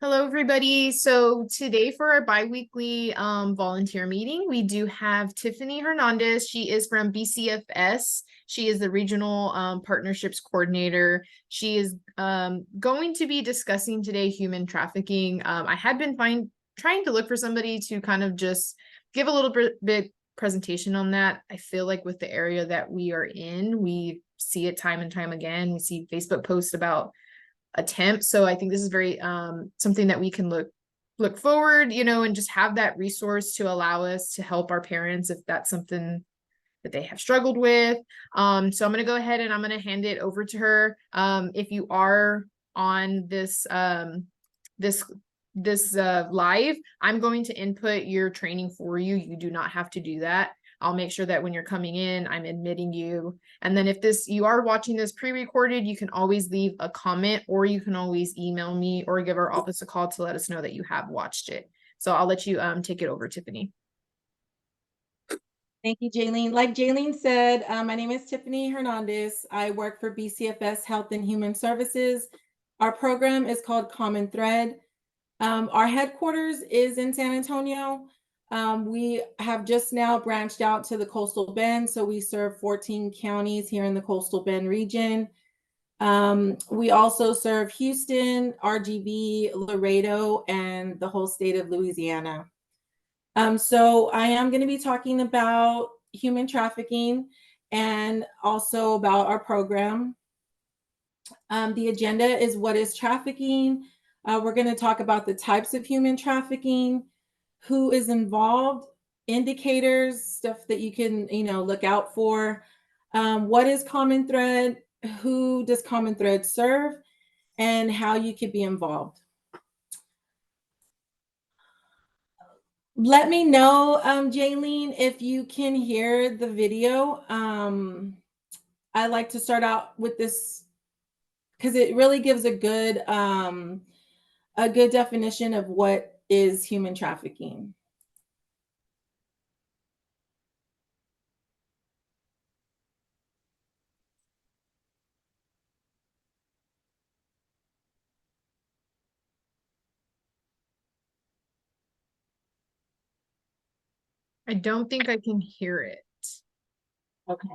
Hello, everybody. So today for our biweekly volunteer meeting, we do have Tiffany Hernandez. She is from BCFS. She is the Regional Partnerships Coordinator. She is going to be discussing today human trafficking. I had been trying to look for somebody to kind of just give a little bit presentation on that. I feel like with the area that we are in, we see it time and time again. We see Facebook posts about attempts. So I think this is very something that we can look forward, and just have that resource to allow us to help our parents if that's something that they have struggled with. So I'm going to go ahead and I'm going to hand it over to her. If you are on this live, I'm going to input your training for you. You do not have to do that. I'll make sure that when you're coming in, I'm admitting you. And then if you are watching this pre-recorded, you can always leave a comment, or you can always email me or give our office a call to let us know that you have watched it. So I'll let you take it over, Tiffany. Thank you, Jaylene. Like Jaylene said, my name is Tiffany Hernandez. I work for BCFS Health and Human Services. Our program is called Common Thread. Our headquarters is in San Antonio. We have just now branched out to the Coastal Bend, so we serve 14 counties here in the Coastal Bend region. We also serve Houston, RGV, Laredo, and the whole state of Louisiana. So I am going to be talking about human trafficking and also about our program. The agenda is what is trafficking. We're going to talk about the types of human trafficking, who is involved, indicators, stuff that you can, look out for. What is Common Thread? Who does Common Thread serve? And how you could be involved. Let me know, Jaylene, if you can hear the video. I like to start out with this because it really gives a good definition of what is human trafficking. I don't think I can hear it. Okay.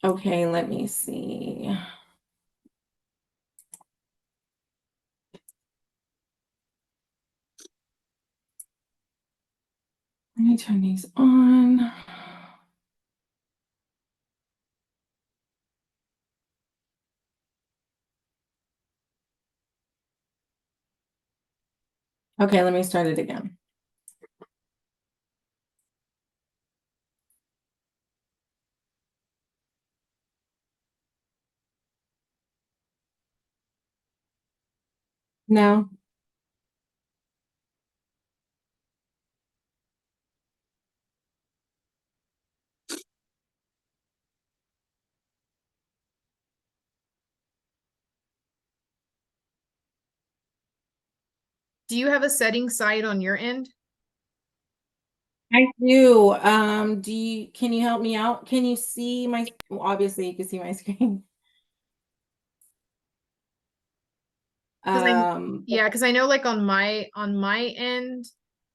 Okay, let me see. Let me turn these on. Okay, let me start it again. No. Do you have a setting site on your end? I do. Can you help me out? Can you see well, obviously you can see my screen. Yeah, because I know like on my end,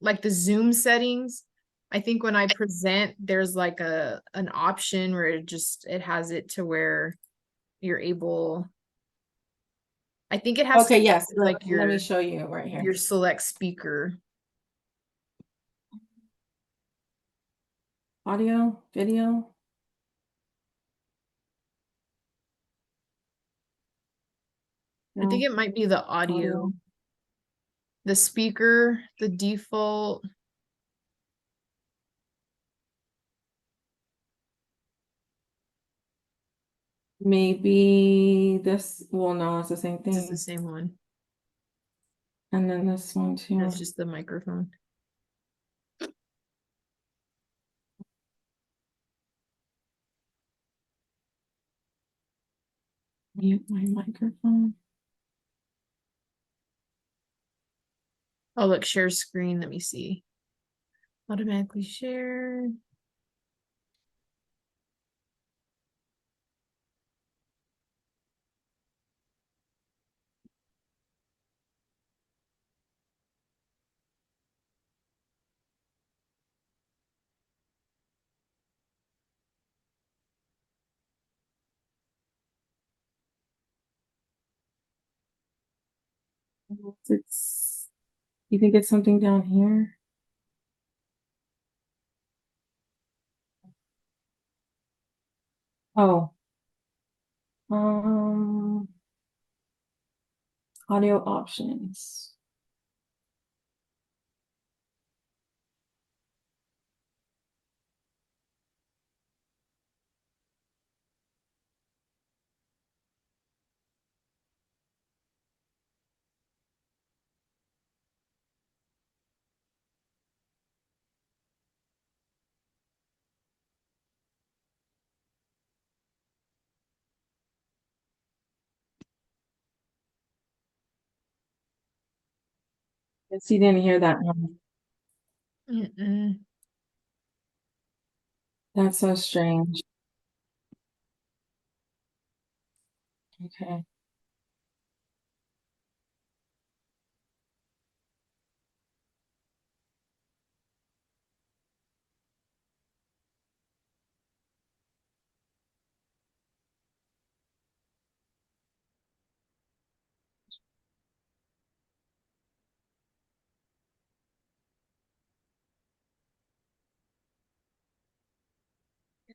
like the Zoom settings, I think when I present, there's like an option where it has it to where you're able. I think it has okay, yes. like Let me show you right here. your select speaker. Audio, video. I think it might be the audio. The speaker, the default. Maybe this, well, no, it's the same thing. It's the same one. And then this one too. That's just the microphone. Mute my microphone. Oh, look, share screen. Let me see. Automatically share. You think it's something down here? Oh, audio options. Guess you didn't hear that one. Mm-mm. That's so strange. Okay.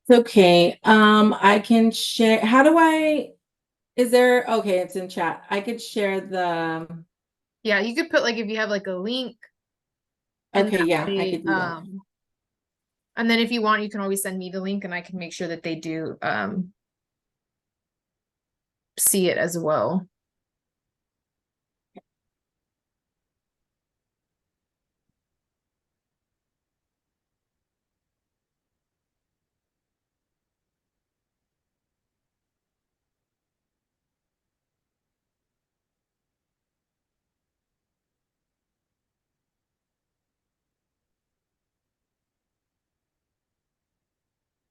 It's okay. I can share. How do I? Is there? Okay, it's in chat. I could share the. Yeah, you could put like if you have like a link and Okay, that yeah, I way, could do that. and then if you want, you can always send me the link and I can make sure that they do see it as well.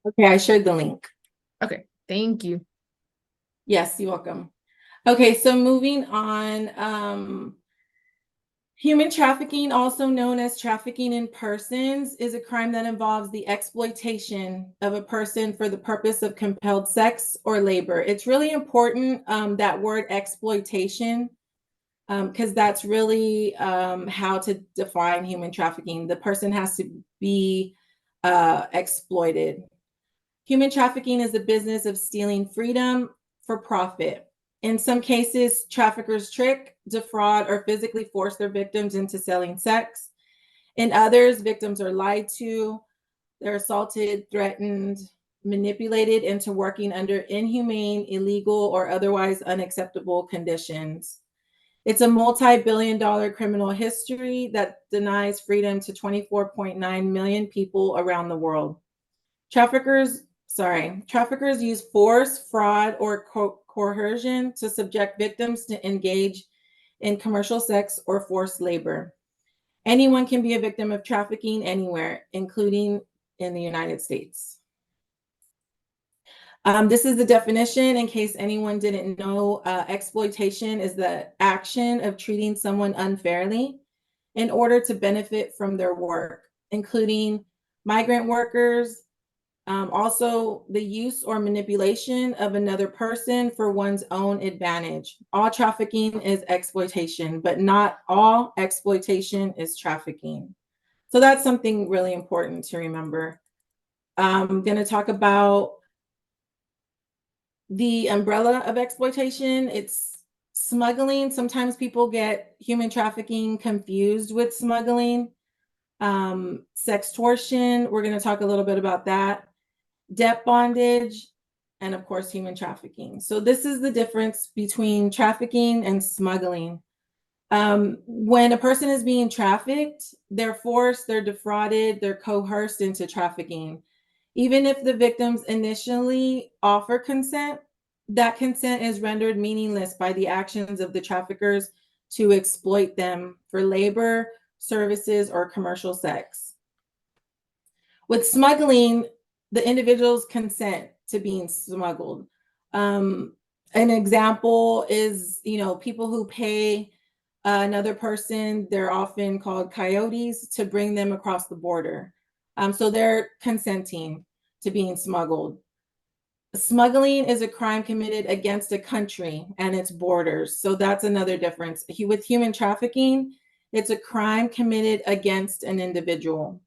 Okay, I shared the link. Okay, thank you. Yes, you're welcome. Okay, so moving on. Human trafficking, also known as trafficking in persons, is a crime that involves the exploitation of a person for the purpose of compelled sex or labor. It's really important, that word exploitation, because that's really how to define human trafficking. The person has to be exploited. Human trafficking is the business of stealing freedom for profit. In some cases, traffickers trick, defraud, or physically force their victims into selling sex. In others, victims are lied to, they're assaulted, threatened, manipulated into working under inhumane, illegal, or otherwise unacceptable conditions. It's a multi-billion-dollar criminal history that denies freedom to 24.9 million people around the world. Traffickers use force, fraud, or coercion to subject victims to engage in commercial sex or forced labor. Anyone can be a victim of trafficking anywhere, including in the United States. This is the definition in case anyone didn't know. Exploitation is the action of treating someone unfairly in order to benefit from their work, including migrant workers, also the use or manipulation of another person for one's own advantage. All trafficking is exploitation, but not all exploitation is trafficking. So that's something really important to remember. I'm going to talk about the umbrella of exploitation. It's smuggling. Sometimes people get human trafficking confused with smuggling. Sextortion, we're going to talk a little bit about that. Debt bondage, and of course, human trafficking. So this is the difference between trafficking and smuggling. When a person is being trafficked, they're forced, they're defrauded, they're coerced into trafficking. Even if the victims initially offer consent, that consent is rendered meaningless by the actions of the traffickers to exploit them for labor, services, or commercial sex. With smuggling, the individuals consent to being smuggled. An example is, people who pay another person, they're often called coyotes, to bring them across the border. So they're consenting to being smuggled. Smuggling is a crime committed against a country and its borders. So that's another difference. With human trafficking, it's a crime committed against an individual.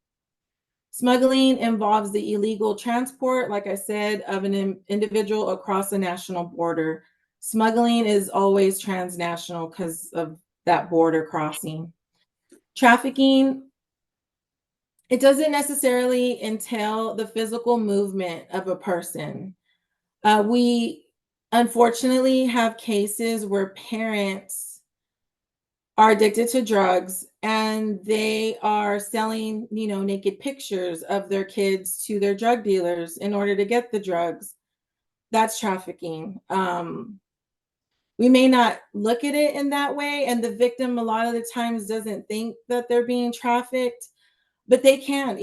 Smuggling involves the illegal transport, like I said, of an individual across a national border. Smuggling is always transnational because of that border crossing. Trafficking, it doesn't necessarily entail the physical movement of a person. We unfortunately have cases where parents are addicted to drugs and they are selling, naked pictures of their kids to their drug dealers in order to get the drugs. That's trafficking. We may not look at it in that way, and the victim a lot of the times doesn't think that they're being trafficked, but they can,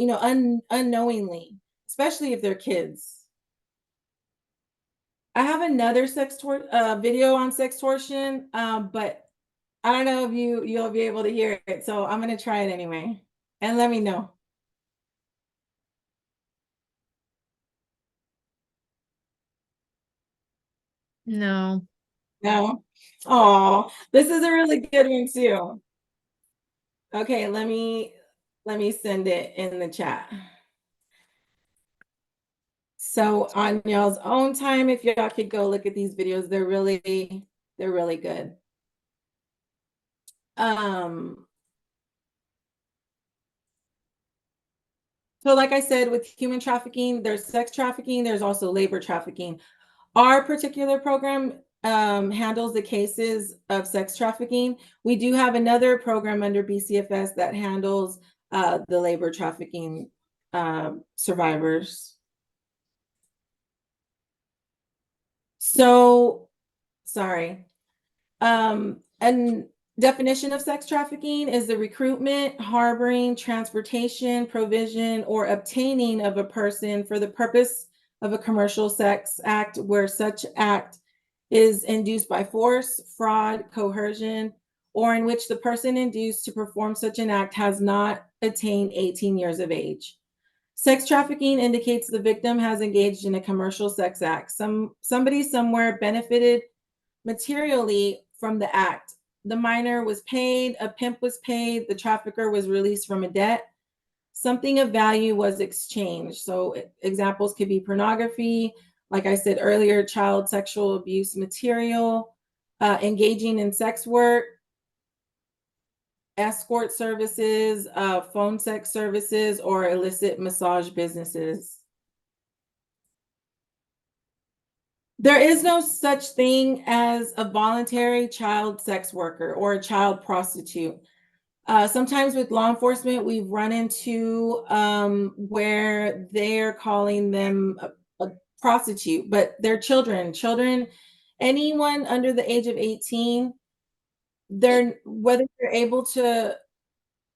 unknowingly, especially if they're kids. I have another video on sextortion, but I don't know if you'll be able to hear it, so I'm gonna try it anyway, and let me know. No. No? Oh, this is a really good one too. Okay, let me send it in the chat. So on y'all's own time, if y'all could go look at these videos, they're really good. So like I said, with human trafficking, there's sex trafficking, there's also labor trafficking. Our particular program handles the cases of sex trafficking. We do have another program under BCFS that handles the labor trafficking survivors. So, sorry. And definition of sex trafficking is the recruitment, harboring, transportation, provision, or obtaining of a person for the purpose of a commercial sex act where such act is induced by force, fraud, coercion, or in which the person induced to perform such an act has not attained 18 years of age. Sex trafficking indicates the victim has engaged in a commercial sex act. Somebody somewhere benefited materially from the act. The minor was paid, a pimp was paid, the trafficker was released from a debt. Something of value was exchanged. So examples could be pornography, like I said earlier, child sexual abuse material, engaging in sex work, escort services, phone sex services, or illicit massage businesses. There is no such thing as a voluntary child sex worker or a child prostitute. Sometimes with law enforcement, we've run into where they're calling them a prostitute, but they're children. Children, anyone under the age of 18, whether they're able to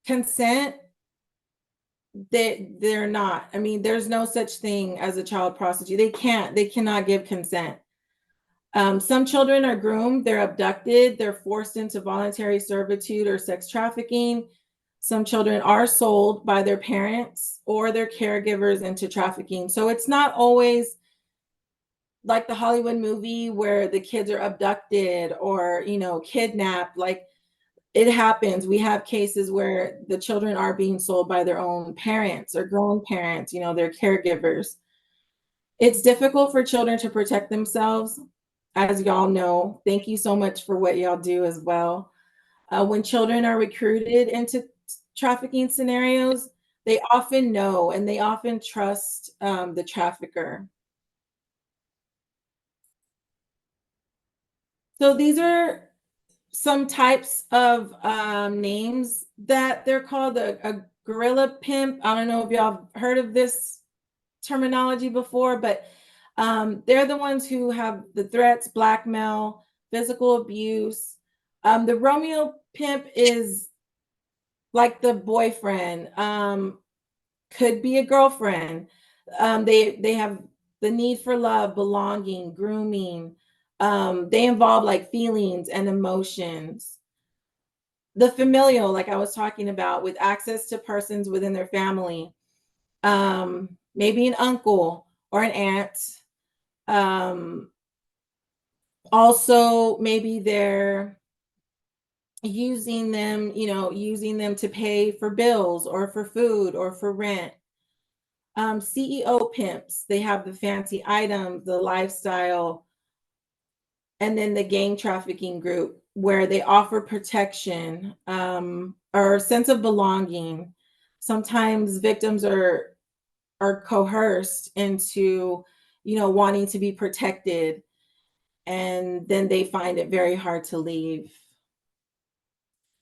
consent, they're not. I mean, there's no such thing as a child prostitute. They cannot give consent. Some children are groomed, they're abducted, they're forced into voluntary servitude or sex trafficking. Some children are sold by their parents or their caregivers into trafficking. So it's not always like the Hollywood movie where the kids are abducted or, kidnapped. Like, it happens. We have cases where the children are being sold by their own parents or grown parents, their caregivers. It's difficult for children to protect themselves, as y'all know. Thank you so much for what y'all do as well. When children are recruited into trafficking scenarios, they often know and they often trust the trafficker. So these are some types of names that they're called. A gorilla pimp. I don't know if y'all have heard of this terminology before, but they're the ones who have the threats, blackmail, physical abuse. The Romeo pimp is like the boyfriend, could be a girlfriend. They have the need for love, belonging, grooming. They involve like feelings and emotions. The familial, like I was talking about, with access to persons within their family, maybe an uncle or an aunt, Also, maybe they're using them, using them to pay for bills or for food or for rent. CEO pimps, they have the fancy items, the lifestyle, and then the gang trafficking group where they offer protection or sense of belonging. Sometimes victims are coerced into, wanting to be protected, and then they find it very hard to leave.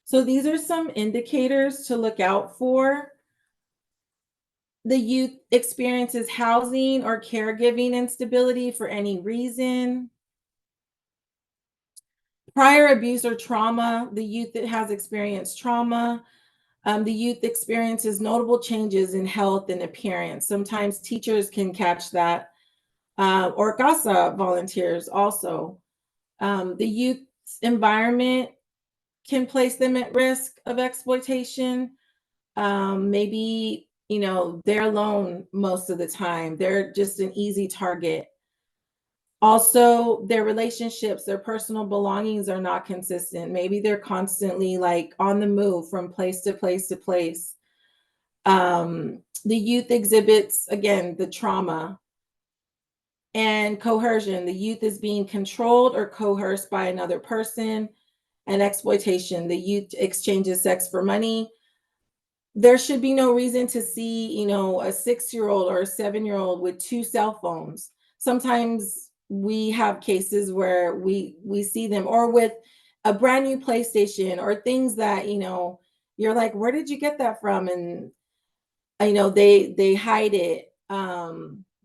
So these are some indicators to look out for. The youth experiences housing or caregiving instability for any reason. Prior abuse or trauma, the youth that has experienced trauma. The youth experiences notable changes in health and appearance. Sometimes teachers can catch that, or CASA volunteers also. The youth's environment can place them at risk of exploitation. Maybe, they're alone most of the time. They're just an easy target. Also, their relationships, their personal belongings are not consistent. Maybe they're constantly like on the move from place to place to place. The youth exhibits, again, the trauma and coercion. The youth is being controlled or coerced by another person, and exploitation. The youth exchanges sex for money. There should be no reason to see, a 6-year-old or a 7-year-old with 2 cell phones. Sometimes we have cases where we see them, or with a brand new PlayStation, or things that, you're like, where did you get that from? And they hide it.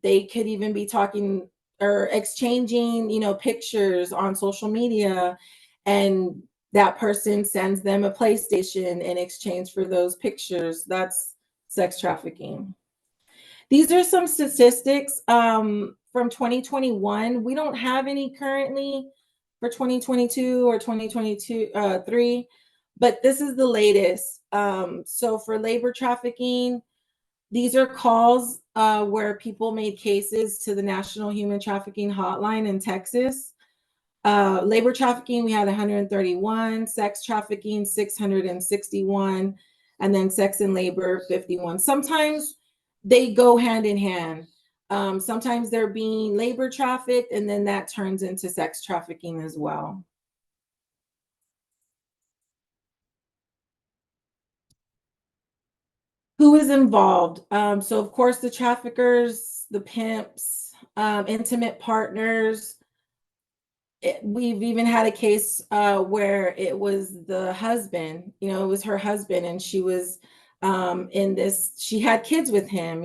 They could even be talking or exchanging, pictures on social media, and that person sends them a PlayStation in exchange for those pictures. That's sex trafficking. These are some statistics from 2021. We don't have any currently for 2022 or 2023, but this is the latest. So for labor trafficking, these are calls where people made cases to the National Human Trafficking Hotline in Texas. Labor trafficking, we had 131, sex trafficking, 661, and then sex and labor, 51. Sometimes they go hand in hand. Sometimes they're being labor trafficked, and then that turns into sex trafficking as well. Who is involved? So of course, the traffickers, the pimps, intimate partners. We've even had a case where it was the husband, it was her husband, and she was she had kids with him.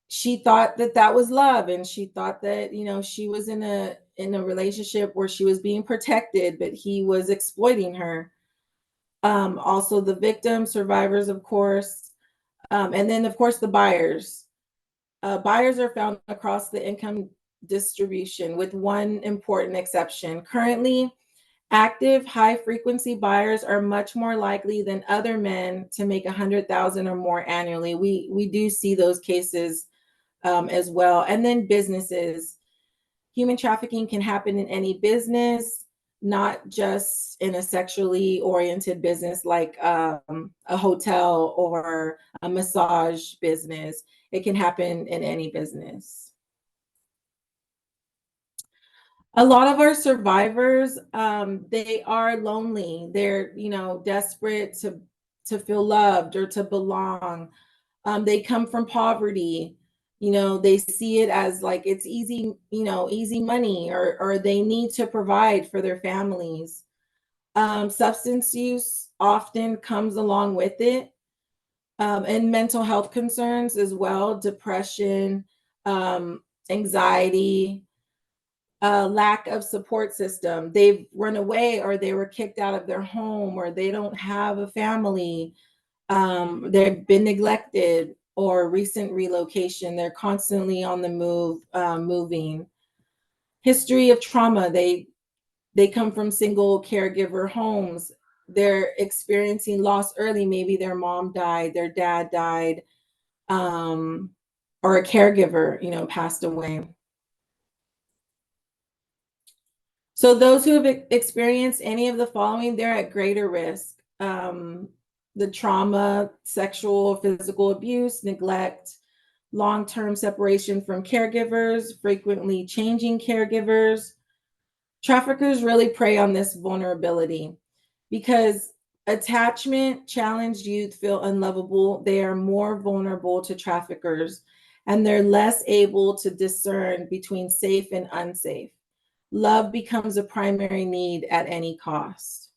She thought that was love, and she thought that, she was in a relationship where she was being protected, but he was exploiting her. Also the victims, survivors, of course, and then of course the buyers. Buyers are found across the income distribution, with one important exception. Currently, active high-frequency buyers are much more likely than other men to make 100,000 or more annually. We do see those cases as well. And then businesses. Human trafficking can happen in any business, not just in a sexually oriented business like a hotel or a massage business. It can happen in any business. A lot of our survivors, they are lonely. They're, desperate to feel loved or to belong. They come from poverty. They see it as like it's easy, easy money, or they need to provide for their families. Substance use often comes along with it, and mental health concerns as well, depression, anxiety, lack of support system. They've run away, or they were kicked out of their home, or they don't have a family. They've been neglected, or recent relocation. They're constantly on the move, moving. History of trauma. They come from single caregiver homes. They're experiencing loss early. Maybe their mom died, their dad died, or a caregiver, passed away. So those who have experienced any of the following, they're at greater risk. The trauma, sexual, physical abuse, neglect, long-term separation from caregivers, frequently changing caregivers. Traffickers really prey on this vulnerability because attachment challenged youth feel unlovable. They are more vulnerable to traffickers and they're less able to discern between safe and unsafe. Love becomes a primary need at any cost.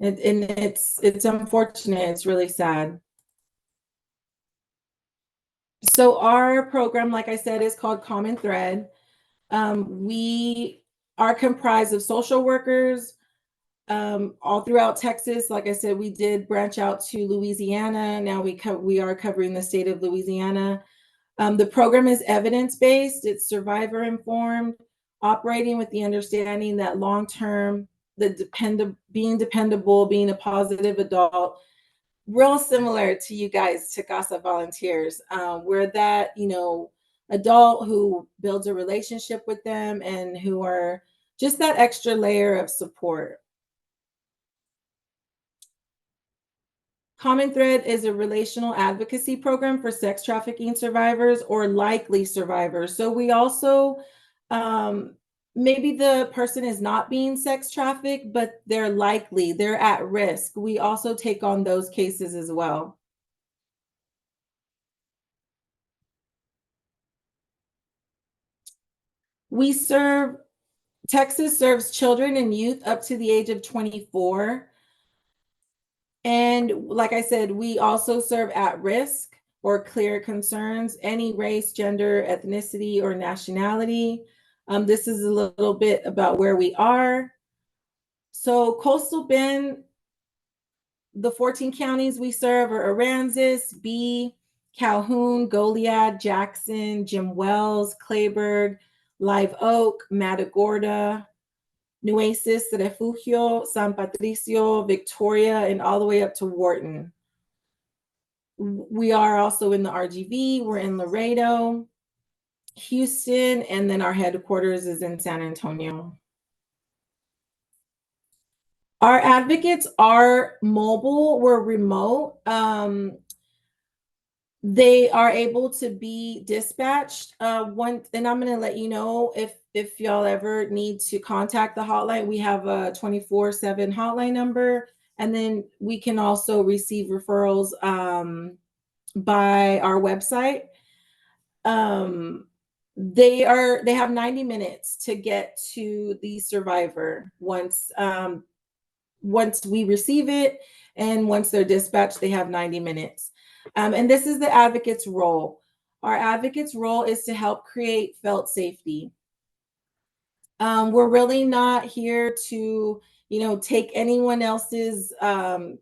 And it's unfortunate. It's really sad. So our program, like I said, is called Common Thread. We are comprised of social workers all throughout Texas. Like I said, we did branch out to Louisiana. Now we are covering the state of Louisiana. The program is evidence-based. It's survivor-informed, operating with the understanding that long-term, being dependable, being a positive adult, real similar to you guys, to GASA volunteers. We're that, adult who builds a relationship with them and who are just that extra layer of support. Common Thread is a relational advocacy program for sex trafficking survivors or likely survivors. So we also, maybe the person is not being sex trafficked, but they're at risk. We also take on those cases as well. Texas serves children and youth up to the age of 24. And like I said, we also serve at risk or clear concerns, any race, gender, ethnicity, or nationality. This is a little bit about where we are. So Coastal Bend, the 14 counties we serve are Aransas, B, Calhoun, Goliad, Jackson, Jim Wells, Clayburgh, Live Oak, Matagorda, Nueces, Refugio, San Patricio, Victoria, and all the way up to Wharton. We are also in the RGV. We're in Laredo, Houston, and then our headquarters is in San Antonio. Our advocates are mobile. We're remote. They are able to be dispatched. And I'm going to let you know if y'all ever need to contact the hotline. We have a 24/7 hotline number, and then we can also receive referrals by our website. They have 90 minutes to get to the survivor once we receive it, and once they're dispatched, they have 90 minutes. And this is the advocate's role. Our advocate's role is to help create felt safety. We're really not here to, take anyone else's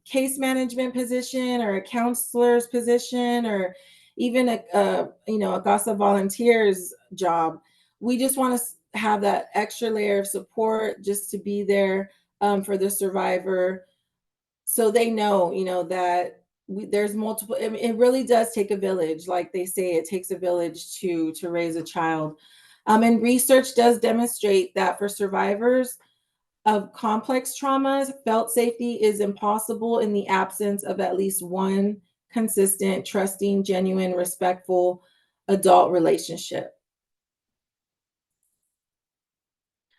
case management position or a counselor's position or even a GASA volunteer's job. We just want to have that extra layer of support just to be there for the survivor, so they know, that there's multiple. It really does take a village, like they say. It takes a village to raise a child, and research does demonstrate that for survivors of complex traumas, felt safety is impossible in the absence of at least one consistent, trusting, genuine, respectful adult relationship.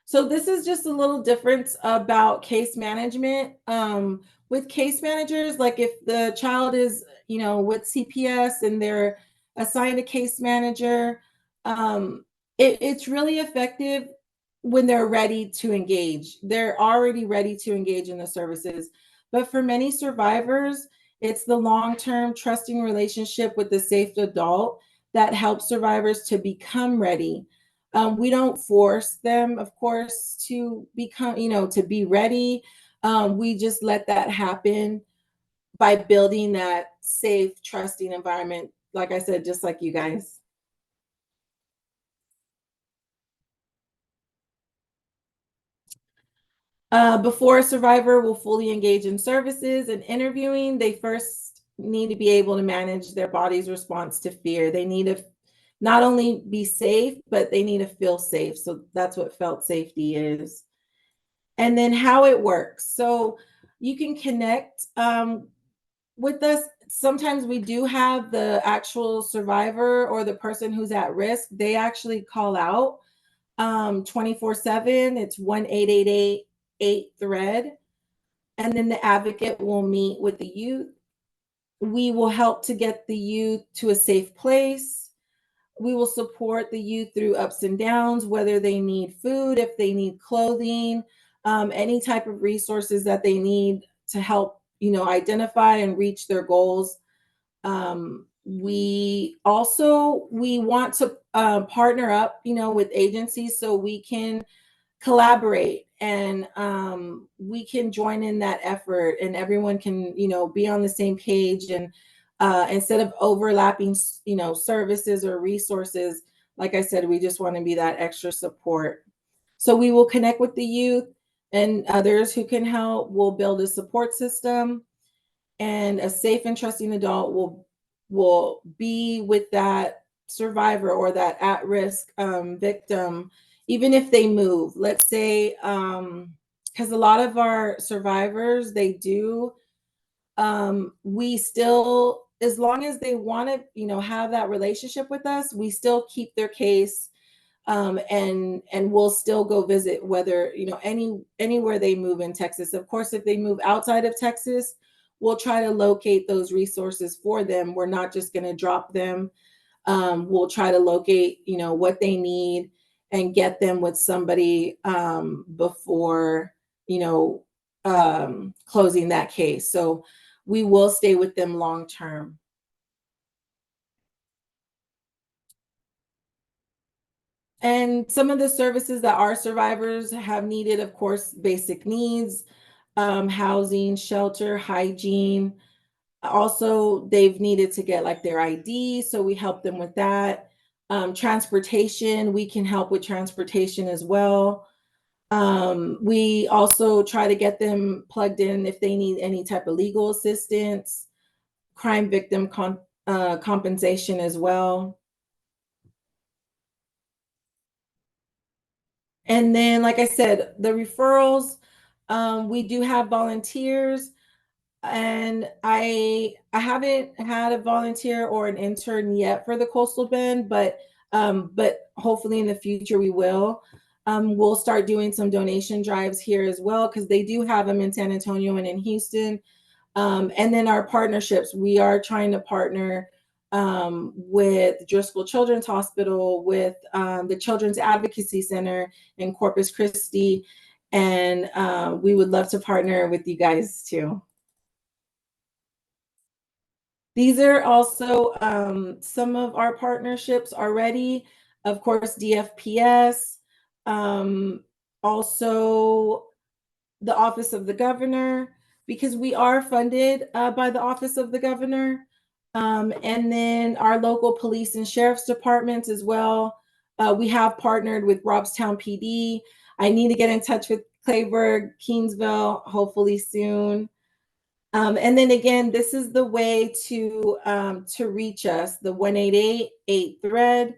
So this is just a little difference about case management. With case managers, like if the child is, with CPS and they're assigned a case manager, it's really effective when they're ready to engage. They're already ready to engage in the services. But for many survivors, it's the long-term trusting relationship with the safe adult that helps survivors to become ready. We don't force them, of course, to become, to be ready. We just let that happen by building that safe, trusting environment. Like I said, just like you guys. Before a survivor will fully engage in services and interviewing, they first need to be able to manage their body's response to fear. They need to not only be safe, but they need to feel safe. So that's what felt safety is. And then how it works. So you can connect with us. Sometimes we do have the actual survivor or the person who's at risk. They actually call out 24/7. It's 1-888-8-THREAD. And then the advocate will meet with the youth. We will help to get the youth to a safe place. We will support the youth through ups and downs, whether they need food, if they need clothing, any type of resources that they need to help, identify and reach their goals. We want to partner up, with agencies so we can collaborate and we can join in that effort and everyone can be on the same page and instead of overlapping services or resources, like I said, we just want to be that extra support. So we will connect with the youth and others who can help. We'll build a support system, and a safe and trusting adult will be with that survivor or that at-risk victim, even if they move. Let's say, because a lot of our survivors, they do, we still, as long as they want to, have that relationship with us, we still keep their case, and we'll still go visit, whether anywhere they move in Texas. Of course, if they move outside of Texas, we'll try to locate those resources for them. We're not just going to drop them. We'll try to locate what they need and get them with somebody before closing that case. So we will stay with them long term. And some of the services that our survivors have needed, of course, basic needs, housing, shelter, hygiene. Also, they've needed to get like their ID, so we help them with that. Transportation, we can help with transportation as well. We also try to get them plugged in if they need any type of legal assistance, crime victim compensation as well. And then, like I said, the referrals, we do have volunteers, and I haven't had a volunteer or an intern yet for the Coastal Bend, but hopefully in the future we will. We'll start doing some donation drives here as well, because they do have them in San Antonio and in Houston. And then our partnerships, we are trying to partner with Driscoll Children's Hospital, with the Children's Advocacy Center in Corpus Christi, and we would love to partner with you guys too. These are also some of our partnerships already. Of course, DFPS, also the Office of the Governor, because we are funded by the Office of the Governor. And then our local police and sheriff's departments as well. We have partnered with Robstown PD. I need to get in touch with Clayburgh, Keensville, hopefully soon. And then again, this is the way to reach us, the 1-888-8-THREAD.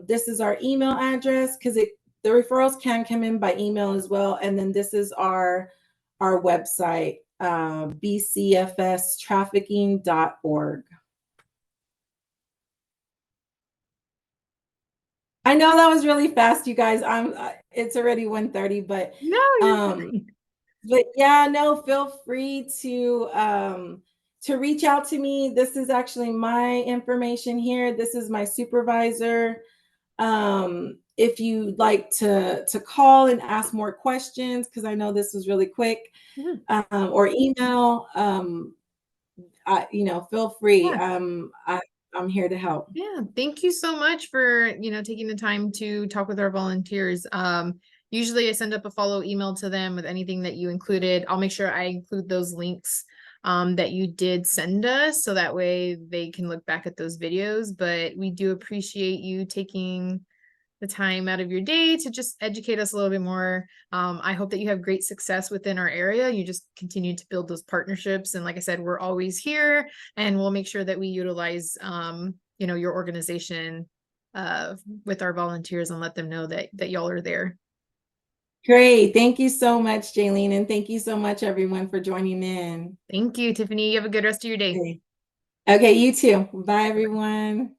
This is our email address, because the referrals can come in by email as well. And then this is our website, bcfstrafficking.org. I know that was really fast, you guys. It's already 1:30, but No, you're fine. but yeah, no, feel free to reach out to me. This is actually my information here. This is my supervisor. If you'd like to call and ask more questions, because I know this was really quick, or email, feel free. Yeah. I'm here to help. Yeah, thank you so much for, taking the time to talk with our volunteers. Usually I send up a follow email to them with anything that you included. I'll make sure I include those links that you did send us, so that way they can look back at those videos. But we do appreciate you taking the time out of your day to just educate us a little bit more. I hope that you have great success within our area. You just continue to build those partnerships. And like I said, we're always here, and we'll make sure that we utilize, your organization with our volunteers and let them know that y'all are there. Great. Thank you so much, Jaylene. And thank you so much, everyone, for joining in. Thank you, Tiffany. You have a good rest of your day. Okay, you too. Bye, everyone.